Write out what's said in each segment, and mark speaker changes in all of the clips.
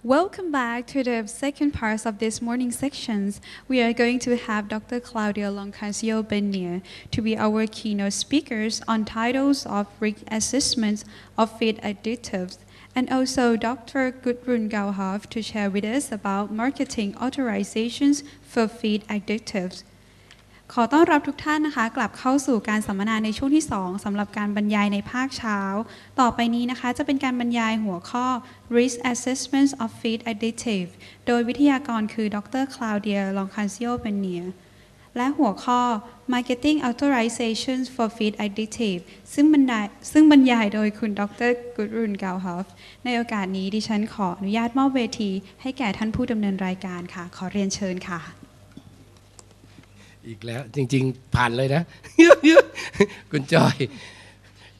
Speaker 1: Welcome back to the second part of this morning sections. We are going to have Dr. Claudia Loncancio Benier to be our keynote speakers on titles of risk assessment of feed additives, and also Dr. Gudrun Gauhoff to share with us about marketing authorizations for feed additives. ขอต้อนรับทุกท่านนะคะกลับเข้าสู่การสัมมนาในช่วงที่2สำหรับการบรรยายในภาคเช้าต่อไปนี้นะคะจะเป็นการบรรยายหัวข้อ Risk Assessment of Feed Additive โดยวิทยากรคือดร Claudia Loncancio Benier และหัวข้อ Marketing Authorizations for Feed Additive ซึ่งบรรยายโดยคุณดร Gudrun Gauhoff ในโอกาสนี้ดิฉันขออนุญาตมอบเวทีให้แก่ท่านผู้ดำเนินรายการค่ะขอเรียนเชิญค่ะ
Speaker 2: อีกแล้วจริงๆผ่านเลยนะคุณจอย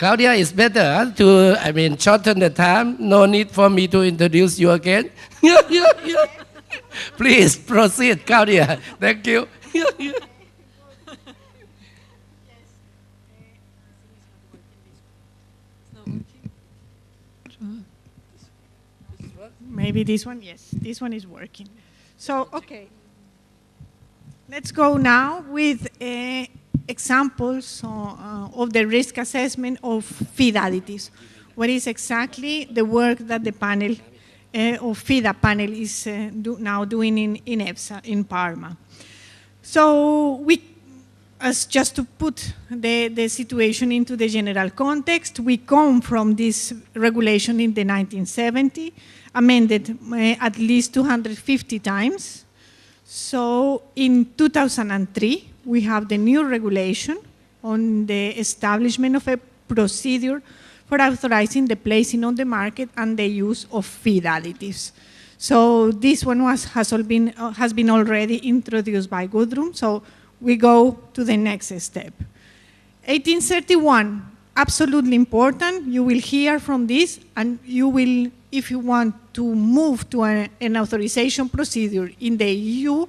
Speaker 2: Claudia is better to shorten the time no need for me to introduce you again please proceed Claudia thank you
Speaker 3: Maybe this one, yes, this one is working. So, okay. Let's go now with examples of the risk assessment of feed additives. What is exactly the work that the panel, or FIDA panel, is now doing in EFSA, in Parma. So just to put the situation into the general context, we come from this regulation in the 1970, amended at least 250 times. So in 2003, we have the new regulation on the establishment of a procedure for authorizing the placing on the market and the use of feed additives. So this one has been already introduced by Gudrun, so we go to the next step. 1831, absolutely important. You will hear from this, and you will, if you want to move to an authorization procedure in the EU,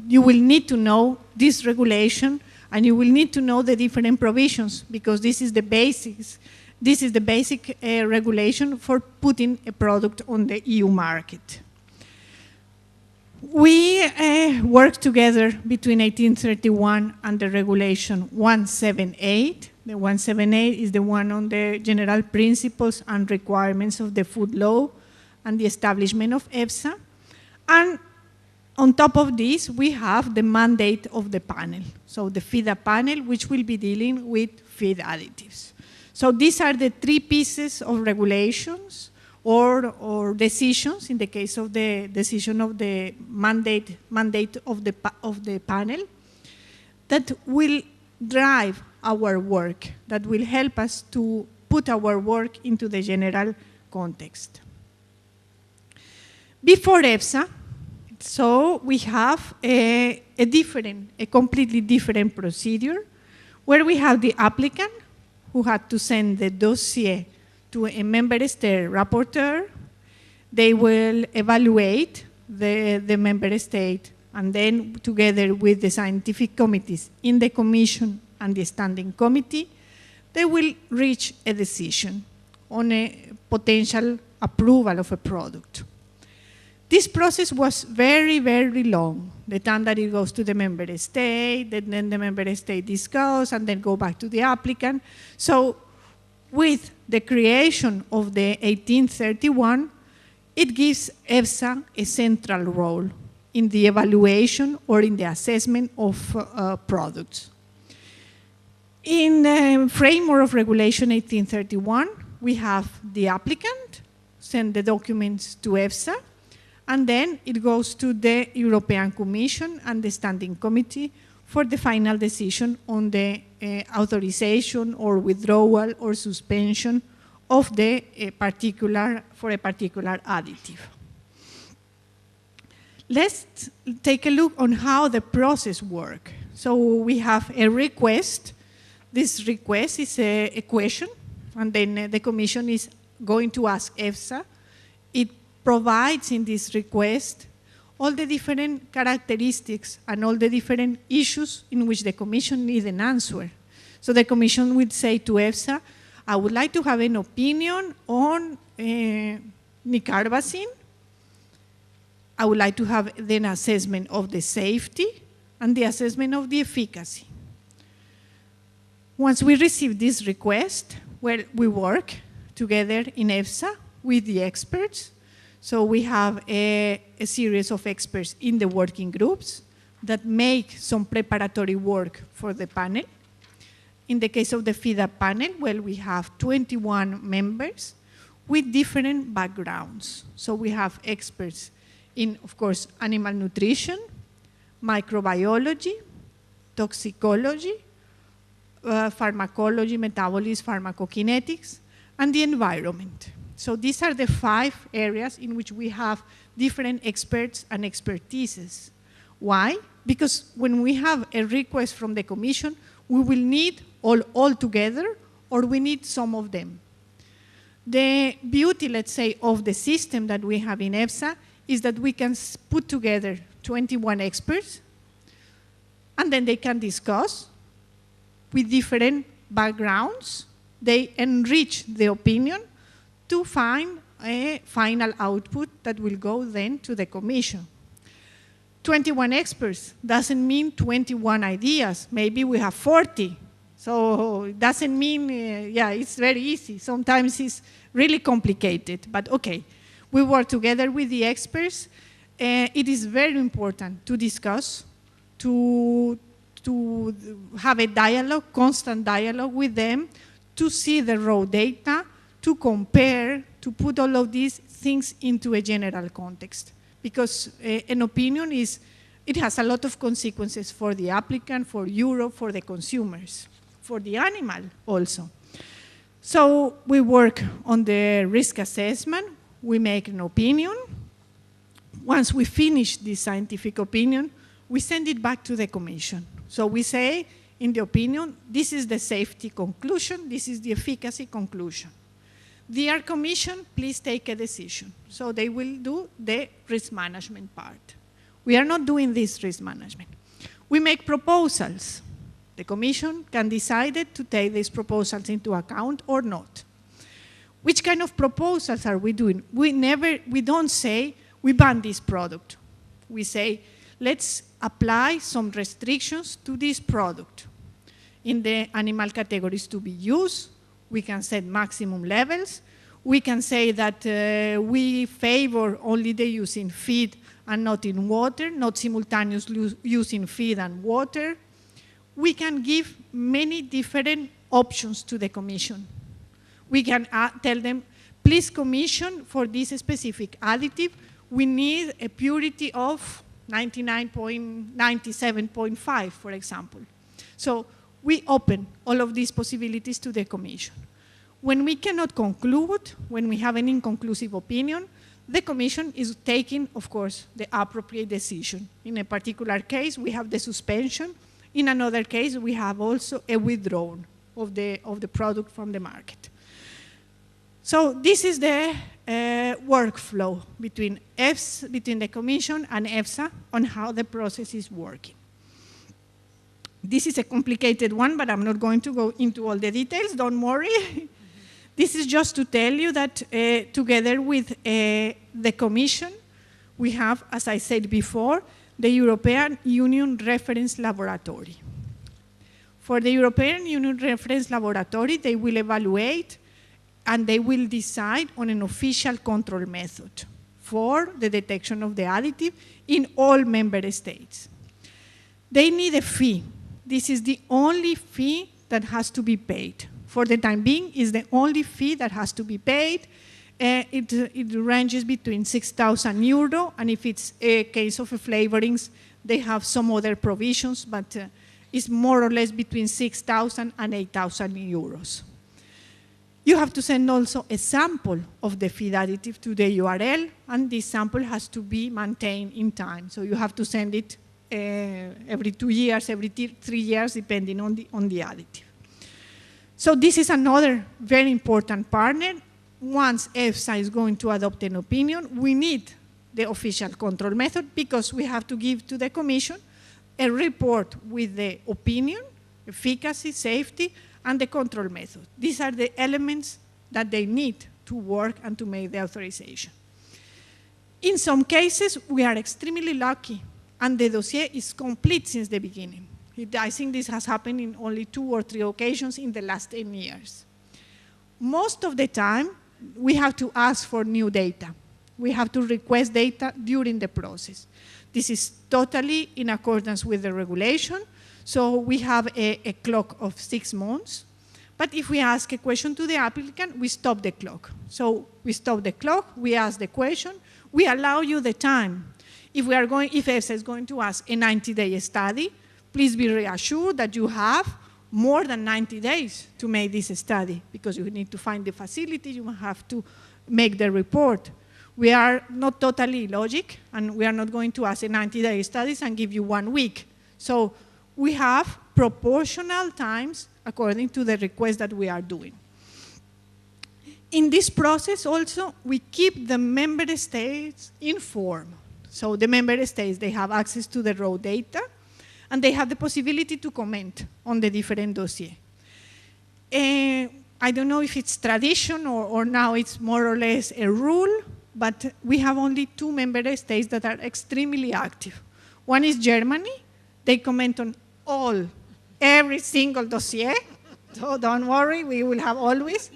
Speaker 3: you will need to know this regulation, and you will need to know the different provisions, because this is the basics. This is the basic regulation for putting a product on the EU market. We worked together between 1831 and the regulation 178. The 178 is the one on the general principles and requirements of the food law and the establishment of EFSA. And on top of this, we have the mandate of the panel. So the FIDA panel, which will be dealing with feed additives. So these are the three pieces of regulations or decisions, in the case of the decision of the mandate of the panel, that will drive our work, that will help us to put our work into the general context. Before EFSA, so we have a completely different procedure, where we have the applicant who had to send the dossier to a member state rapporteur. They will evaluate the member state, and then together with the scientific committees in the commission and the standing committee, they will reach a decision on a potential approval of a product. This process was very, very long. The time that it goes to the member state, then the member state discuss, and then go back to the applicant. So with the creation of the 1831, it gives EFSA a central role in the evaluation or in the assessment of products. In the framework of Regulation 1831, we have the applicant send the documents to EFSA, and then it goes to the European Commission and the Standing Committee for the final decision on the authorization or withdrawal or suspension of the particular additive. Let's take a look on how the process works. So we have a request. This request is a question, and then the Commission is going to ask EFSA. It provides in this request all the different characteristics and all the different issues in which the Commission needs an answer. So the Commission would say to EFSA, I would like to have an opinion on nicarbazine I would like to have then assessment of the safety and the assessment of the efficacy. Once we receive this request, well, we work together in EFSA with the experts. So we have a series of experts in the working groups that make some preparatory work for the panel. In the case of the FIDA panel, well, we have 21 members with different backgrounds. So we have experts in, of course, animal nutrition, microbiology, toxicology, pharmacology, metabolism, pharmacokinetics, and the environment. So these are the 5 areas in which we have different experts and expertises. Why? Because when we have a request from the Commission, we will need all together, or we need some of them. The beauty, let's say, of the system that we have in EFSA is that we can put together 21 experts, and then they can discuss with different backgrounds. They enrich the opinion to find a final output that will go then to the Commission. 21 experts doesn't mean 21 ideas. Maybe we have 40. So it doesn't mean, yeah, it's very easy. Sometimes it's really complicated, but okay. We work together with the experts. It is very important to discuss, to have a dialogue, constant dialogue with them, to see the raw data, to compare, to put all of these things into a general context. Because an opinion it has a lot of consequences for the applicant, for Europe, for the consumers, for the animal also. So we work on the risk assessment, we make an opinion. Once we finish the scientific opinion, we send it back to the Commission. So we say, in the opinion, this is the safety conclusion, this is the efficacy conclusion. Dear Commission, please take a decision. So they will do the risk management part. We are not doing this risk management. We make proposals. The Commission can decide to take these proposals into account or not. Which kind of proposals are we doing? We don't say, we ban this product. We say, let's apply some restrictions to this product. In the animal categories to be used, we can set maximum levels. We can say that we favor only the use in feed and not in water, not simultaneous use in feed and water. We can give many different options to the Commission. We can tell them, please Commission, for this specific additive, we need a purity of 99.97.5, for example. So we open all of these possibilities to the Commission. When we cannot conclude, when we have an inconclusive opinion, the Commission is taking, of course, the appropriate decision. In a particular case, we have the suspension. In another case, we have also a withdrawal of the product from the market. So this is the workflow between the Commission and EFSA on how the process is working. This is a complicated one, but I'm not going to go into all the details, don't worry. This is just to tell you that together with the Commission, we have, as I said before, the European Union Reference Laboratory. For the European Union Reference Laboratory, they will evaluate and they will decide on an official control method for the detection of the additive in all member states. They need a fee. This is the only fee that has to be paid. For the time being, is the only fee that has to be paid. It ranges between 6,000 euro, and if it's a case of flavorings, they have some other provisions, but it's more or less between 6,000 and 8,000 euros. You have to send also a sample of the feed additive to the URL, and this sample has to be maintained in time. So you have to send it every 2 years, every 3 years, depending on the additive. So this is another very important partner. Once EFSA is going to adopt an opinion, we need the official control method because we have to give to the Commission a report with the opinion, efficacy, safety, and the control method. These are the elements that they need to work and to make the authorization. In some cases, we are extremely lucky, and the dossier is complete since the beginning. I think this has happened in only 2 or 3 occasions in the last 10 years. Most of the time, we have to ask for new data. We have to request data during the process. This is totally in accordance with the regulation, so we have a clock of 6 months. But if we ask a question to the applicant, we stop the clock. So we stop the clock, we ask the question, we allow you the time. If EFSA is going to ask a 90-day study, please be reassured that you have more than 90 days to make this study, because you need to find the facility, you have to make the report. We are not totally illogic, and we are not going to ask a 90-day studies and give you 1 week. So we have proportional times according to the request that we are doing. In this process also, we keep the member states informed. So the member states, they have access to the raw data, and they have the possibility to comment on the different dossiers. I don't know if it's tradition or now it's more or less a rule, but we have only 2 member states that are extremely active. One is Germany. They comment on every single dossier, so don't worry, we will have always.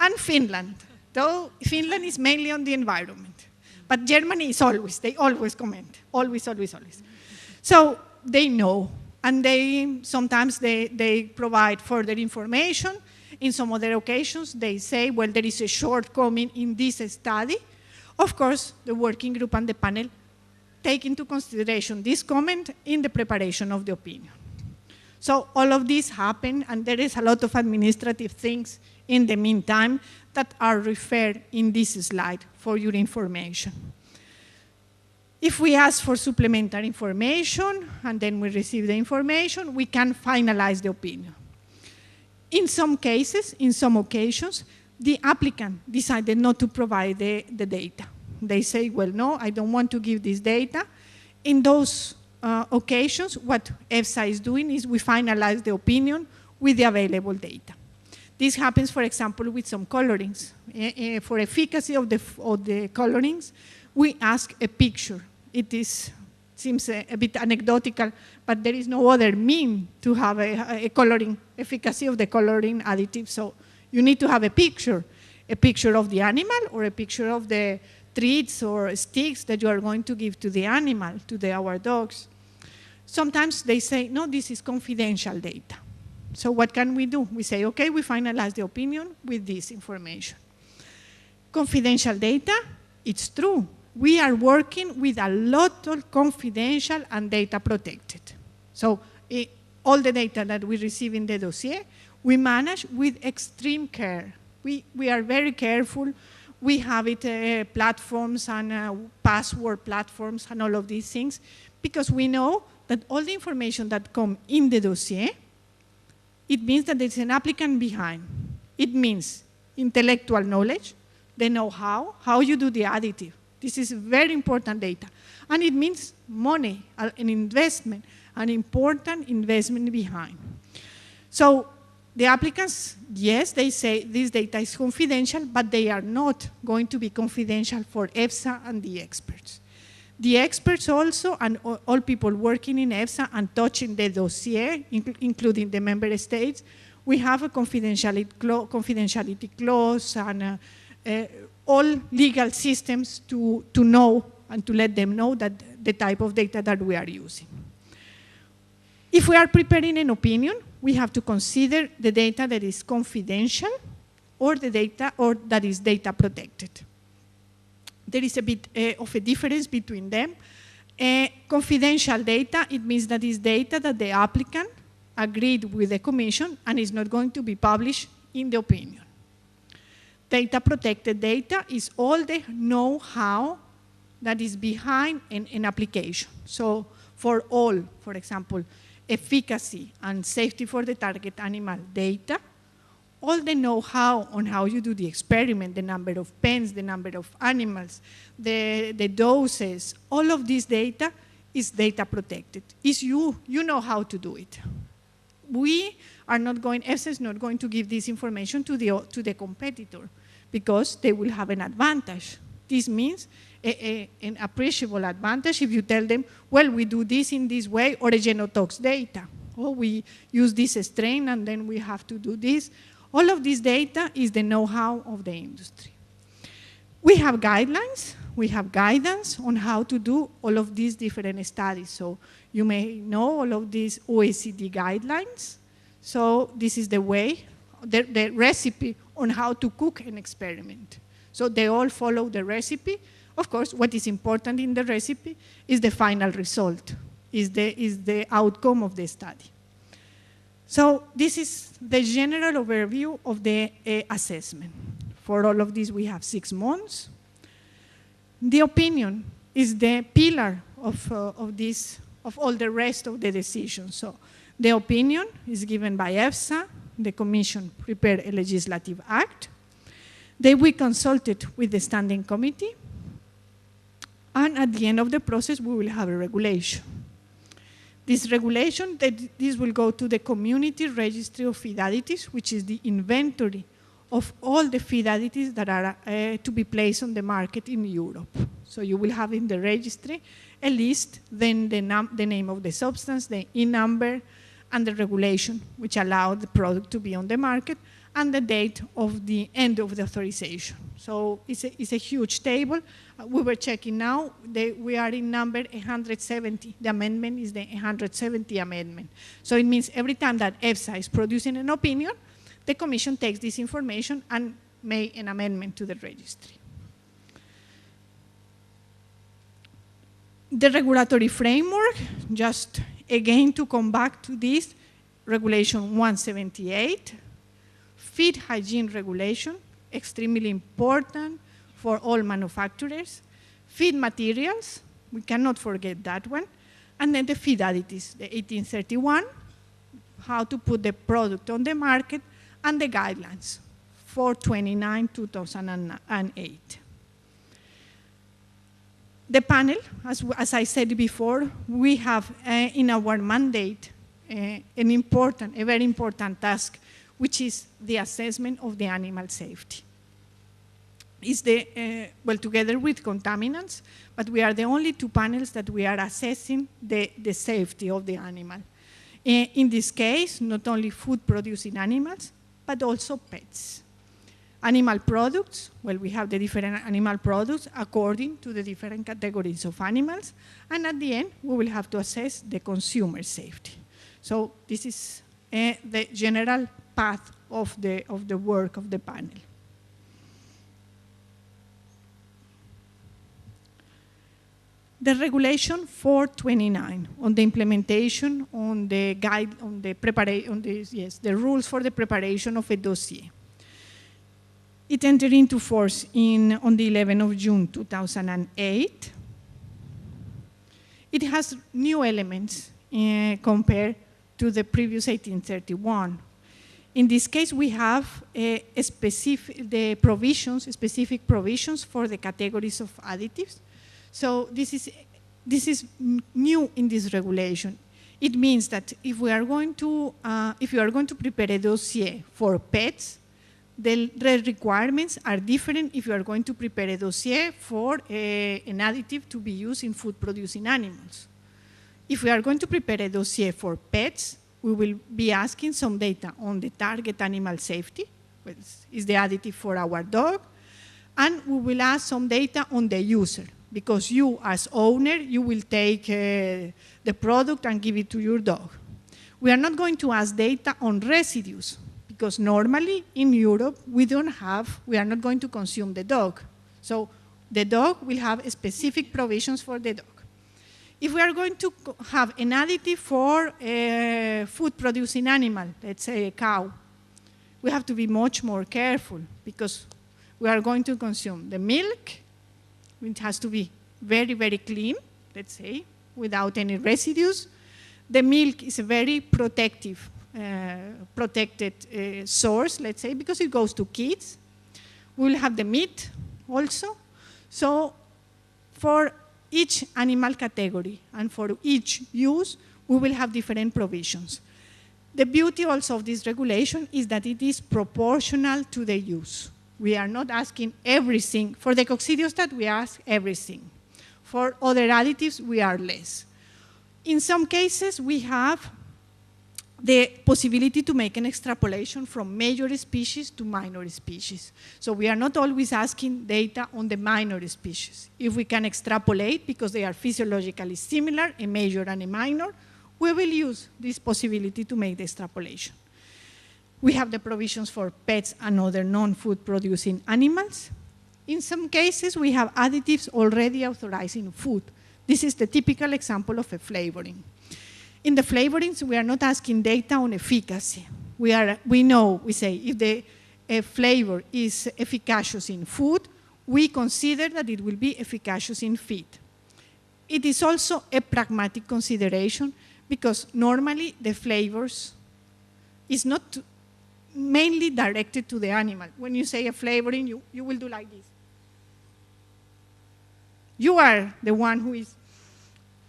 Speaker 3: And Finland, though Finland is mainly on the environment. But Germany is always, they always comment, always, always, always. So they know, and sometimes they provide further information. In some other occasions, they say, well, there is a shortcoming in this study. Of course, the working group and the panel take into consideration this comment in the preparation of the opinion. So all of this happened, and there is a lot of administrative things in the meantime that are referred in this slide for your information. If we ask for supplementary information and then we receive the information, we can finalize the opinion. In some cases, in some occasions, the applicant decided not to provide the data. They say, well, no, I don't want to give this data. In those occasions, what EFSA is doing is we finalize the opinion with the available data. This happens, for example, with some colorings. For efficacy of the colorings, we ask a picture. It seems a bit anecdotal, but there is no other mean to have a coloring, efficacy of the coloring additive. So you need to have a picture of the animal or a picture of the treats or sticks that you are going to give to the animal, to our dogs. Sometimes they say, no, this is confidential data. So what can we do? We say, okay, we finalize the opinion with this information. Confidential data, it's true. We are working with a lot of confidential and data protected. So all the data that we receive in the dossier, we manage with extreme care. We are very careful. We have platforms and password platforms and all of these things, because we know that all the information that comes in the dossier, it means that there's an applicant behind. It means intellectual knowledge, the know-how, how you do the additive. This is very important data. And it means money, an investment, an important investment behind. So the applicants, yes, they say this data is confidential, but they are not going to be confidential for EFSA and the experts. The experts also, and all people working in EFSA and touching the dossier, including the member states, we have a confidentiality clause and all legal systems to know and to let them know that the type of data that we are using. If we are preparing an opinion, we have to consider the data that is confidential or the data that is data protected. There is a bit of a difference between them. Confidential data, it means that is data that the applicant agreed with the commission and is not going to be published in the opinion. Data protected data is all the know-how that is behind an application. So for all, for example, efficacy and safety for the target animal data, all the know-how on how you do the experiment, the number of pens, the number of animals, the doses, all of this data is data protected. It's you know how to do it. We are not going, EFSA is not going to give this information to the competitor because they will have an advantage. This means an appreciable advantage if you tell them, well, we do this in this way, or a genotox data. Or we use this strain and then we have to do this. All of this data is the know-how of the industry. We have guidelines, we have guidance on how to do all of these different studies. So you may know all of these OECD guidelines. So this is the way, the recipe on how to cook an experiment. So they all follow the recipe. Of course, what is important in the recipe is the final result, is the outcome of the study. So this is the general overview of the assessment. For all of this, we have 6 months. The opinion is the pillar of all the rest of the decision. So the opinion is given by EFSA. The Commission prepared a legislative act. We consulted with the standing committee. And at the end of the process, we will have a regulation. This regulation, this will go to the Community Registry of Feed Additives, which is the inventory of all the feed additives that are to be placed on the market in Europe. So you will have in the registry a list, then the name of the substance, the E number, and the regulation which allow the product to be on the market, and the date of the end of the authorization. So it's a huge table. We were checking now, we are in number 170. The amendment is the 170 amendment. So it means every time that EFSA is producing an opinion, the Commission takes this information and make an amendment to the registry. The regulatory framework, just again to come back to this, Regulation 178, feed hygiene regulation, extremely important for all manufacturers. Feed materials, we cannot forget that one. And then the feed additives, the 1831, how to put the product on the market, and the guidelines, 429, 2008. The panel, as I said before, we have in our mandate a very important task, which is the assessment of the animal safety. It's well, together with contaminants, but we are the only 2 panels that we are assessing the safety of the animal. In this case, not only food-producing animals, but also pets. Animal products, well, we have the different animal products according to the different categories of animals, and at the end, we will have to assess the consumer safety. So this is the general path of the work of the panel. The Regulation 429 on the implementation on the rules for the preparation of a dossier. It entered into force on the 11th of June 2008. It has new elements compared to the previous 1831. In this case, we have specific provisions for the categories of additives. So this is new in this regulation. It means that if you are going to prepare a dossier for pets, the requirements are different if you are going to prepare a dossier for an additive to be used in food-producing animals. If we are going to prepare a dossier for pets, we will be asking some data on the target animal safety, which is the additive for our dog, and we will ask some data on the user, because you as owner, you will take the product and give it to your dog. We are not going to ask data on residues, because normally in Europe, we are not going to consume the dog. So the dog will have specific provisions for the dog. If we are going to have an additive for a food-producing animal, let's say a cow, we have to be much more careful, because we are going to consume the milk. It has to be very, very clean, let's say, without any residues. The milk is a very protected source, let's say, because it goes to kids. We will have the meat also. So for each animal category and for each use, we will have different provisions. The beauty also of this regulation is that it is proportional to the use. We are not asking everything. For the coccidiostat, we ask everything. For other additives, we are less. In some cases, we have the possibility to make an extrapolation from major species to minor species. So we are not always asking data on the minor species. If we can extrapolate, because they are physiologically similar, a major and a minor, we will use this possibility to make the extrapolation. We have the provisions for pets and other non-food producing animals. In some cases, we have additives already authorized in food. This is the typical example of a flavoring. In the flavorings, we are not asking data on efficacy. We say if the flavor is efficacious in food, we consider that it will be efficacious in feed. It is also a pragmatic consideration because normally the flavors is not mainly directed to the animal. When you say a flavoring, you will do like this. You are the one who is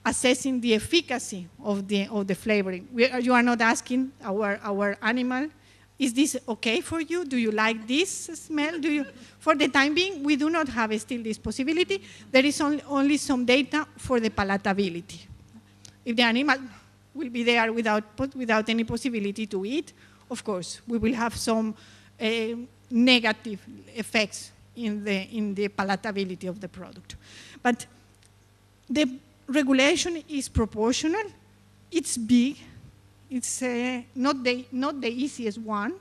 Speaker 3: assessing the efficacy of the flavoring. You are not asking our animal, is this okay for you? Do you like this smell? For the time being, we do not have still this possibility. There is only some data for the palatability. If the animal will be there without any possibility to eat, of course, we will have some negative effects in the palatability of the product. But the regulation is proportional. It's big. It's not the easiest one.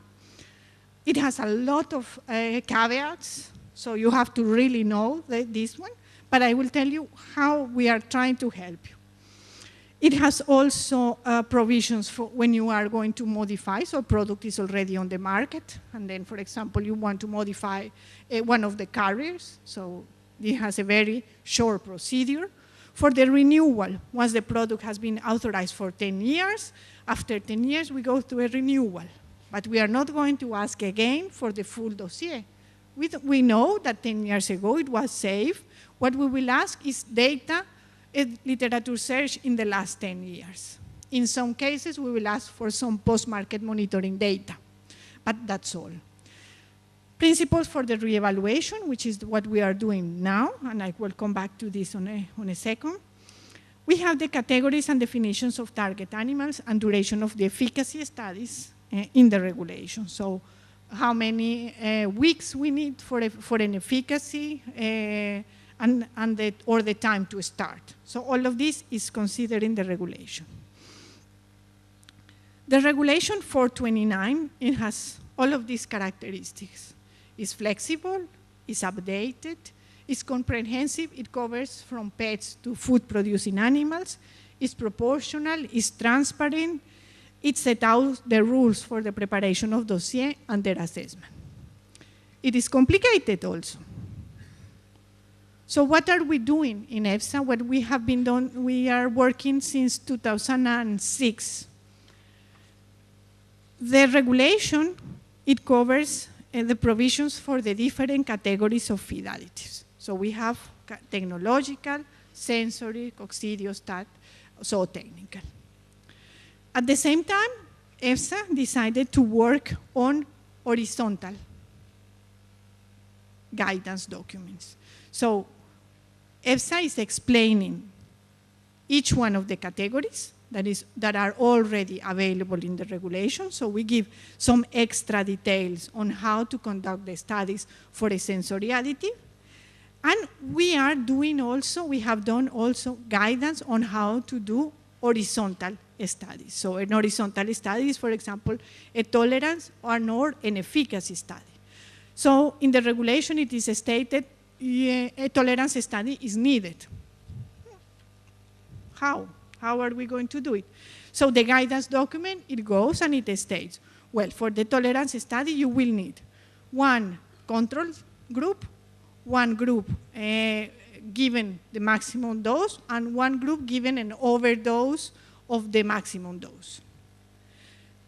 Speaker 3: It has a lot of caveats, so you have to really know this one. But I will tell you how we are trying to help you. It has also provisions for when you are going to modify, so a product is already on the market, and then, for example, you want to modify one of the carriers, so it has a very short procedure. For the renewal, once the product has been authorized for 10 years, after 10 years, we go through a renewal. But we are not going to ask again for the full dossier. We know that 10 years ago it was safe. What we will ask is data, literature search in the last 10 years. In some cases, we will ask for some post-market monitoring data, but that's all. Principles for the reevaluation, which is what we are doing now, and I will come back to this on a second. We have the categories and definitions of target animals and duration of the efficacy studies in the regulation. So how many weeks we need for an efficacy or the time to start. So all of this is considered in the regulation. The regulation 429, it has all of these characteristics. It's flexible, it's updated, it's comprehensive, it covers from pets to food-producing animals, it's proportional, it's transparent, it sets out the rules for the preparation of dossier and their assessment. It is complicated also. So what are we doing in EFSA? What we have been doing, we are working since 2006. The regulation, it covers the provisions for the different categories of feed additives. So we have technological, sensory, coccidiostat, so technical. At the same time, EFSA decided to work on horizontal guidance documents. So EFSA is explaining each one of the categories that are already available in the regulation. So we give some extra details on how to conduct the studies for a sensory additive. And we have done also guidance on how to do horizontal studies. So an horizontal study is, for example, a tolerance or an efficacy study. So in the regulation, it is stated a tolerance study is needed. How? How are we going to do it? So the guidance document, it goes and it states, well, for the tolerance study, you will need one control group, one group given the maximum dose, and one group given an overdose of the maximum dose.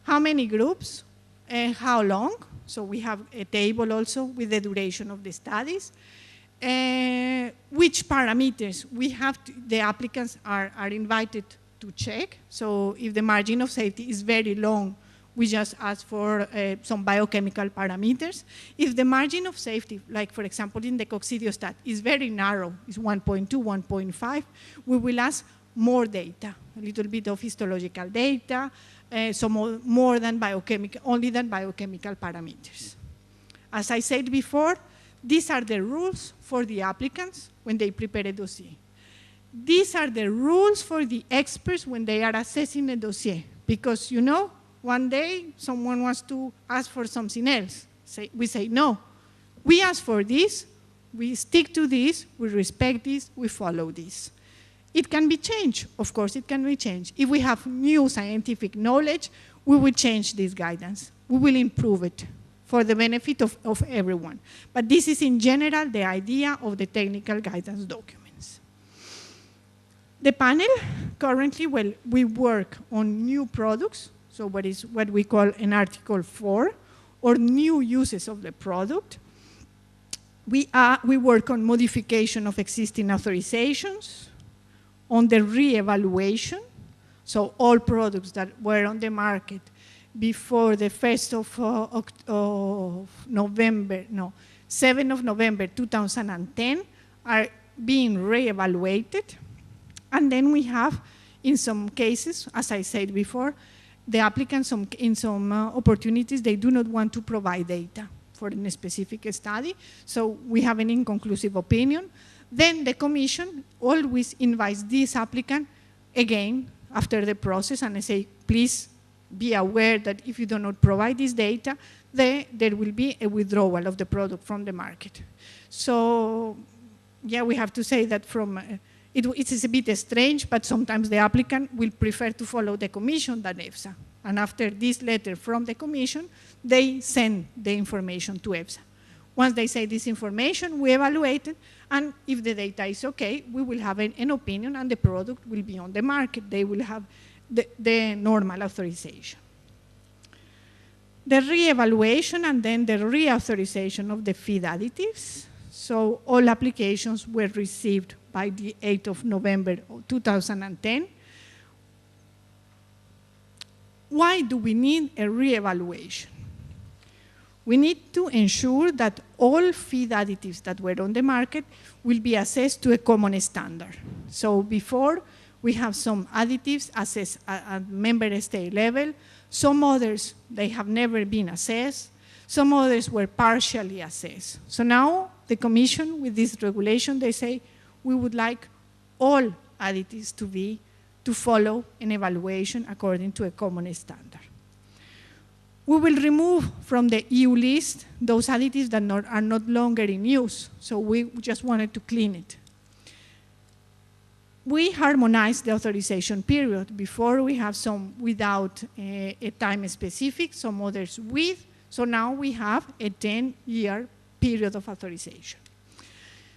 Speaker 3: How many groups? How long? So we have a table also with the duration of the studies. Which parameters the applicants are invited to check. So if the margin of safety is very long, We just ask for some biochemical parameters. If the margin of safety, like for example in the coccidiostat, is very narrow, is 1.2, 1.5, we will ask more data, a little bit of histological data, more than only than biochemical parameters. As I said before, these are the rules for the applicants when they prepare a dossier. These are the rules for the experts when they are assessing a dossier, because you know, one day someone wants to ask for something else. We say, no, we ask for this, we stick to this, we respect this, we follow this. It can be changed, of course it can be changed. If we have new scientific knowledge, we will change this guidance. We will improve it for the benefit of everyone. But this is in general the idea of the technical guidance documents. The panel, currently, well, we work on new products, so what we call an Article 4, or new uses of the product. We work on modification of existing authorizations, on the re-evaluation, so all products that were on the market before the 1st of November, no, 7th of November 2010 are being re-evaluated. And then we have, in some cases, as I said before, the applicants, in some opportunities, they do not want to provide data for a specific study, so we have an inconclusive opinion. Then the commission always invites this applicant again after the process, and they say, please be aware that if you do not provide this data, there will be a withdrawal of the product from the market. So yeah, we have to say that it is a bit strange, but sometimes the applicant will prefer to follow the commission than EFSA. And after this letter from the commission, they send the information to EFSA. Once they say this information, we evaluate it, and if the data is okay, we will have an opinion and the product will be on the market. They will have the normal authorization. The re-evaluation and then the reauthorization of the feed additives. So all applications were received by the 8th of November 2010. Why do we need a re-evaluation? We need to ensure that all feed additives that were on the market will be assessed to a common standard. So before, we have some additives assessed at member state level. Some others, they have never been assessed. Some others were partially assessed. So now the commission, with this regulation, they say, we would like all additives to follow an evaluation according to a common standard. We will remove from the EU list those additives that are not longer in use. So we just wanted to clean it. We harmonized the authorization period. Before we have some without a time specific, some others with. So now we have a 10-year period of authorization.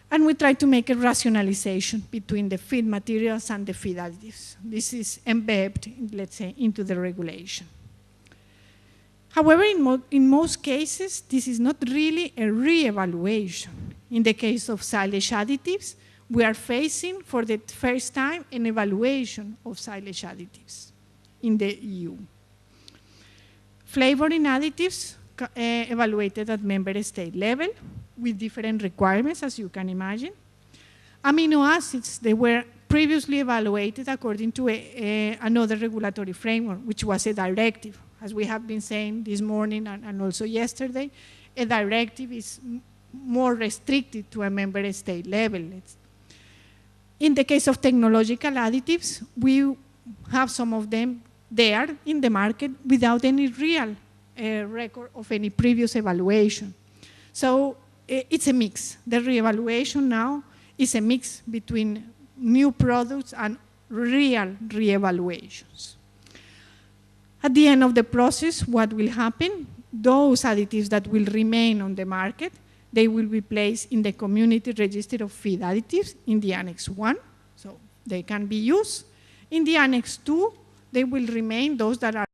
Speaker 3: And we try to make a rationalization between the feed materials and the feed additives. This is embedded, let's say, into the regulation. However, in most cases, this is not really a re-evaluation. In the case of silage additives, we are facing for the first time an evaluation of silage additives in the EU. Flavoring additives evaluated at member state level with different requirements, as you can imagine. Amino acids, they were previously evaluated according to another regulatory framework, which was a directive. As we have been saying this morning and also yesterday, a directive is more restricted to a member state level. In the case of technological additives, we have some of them there in the market without any real record of any previous evaluation. So it's a mix. The re-evaluation now is a mix between new products and real re-evaluations. At the end of the process, what will happen? Those additives that will remain on the market, they will be placed in the community register of feed additives in the Annex 1, so they can be used. In the Annex 2, they will remain those that are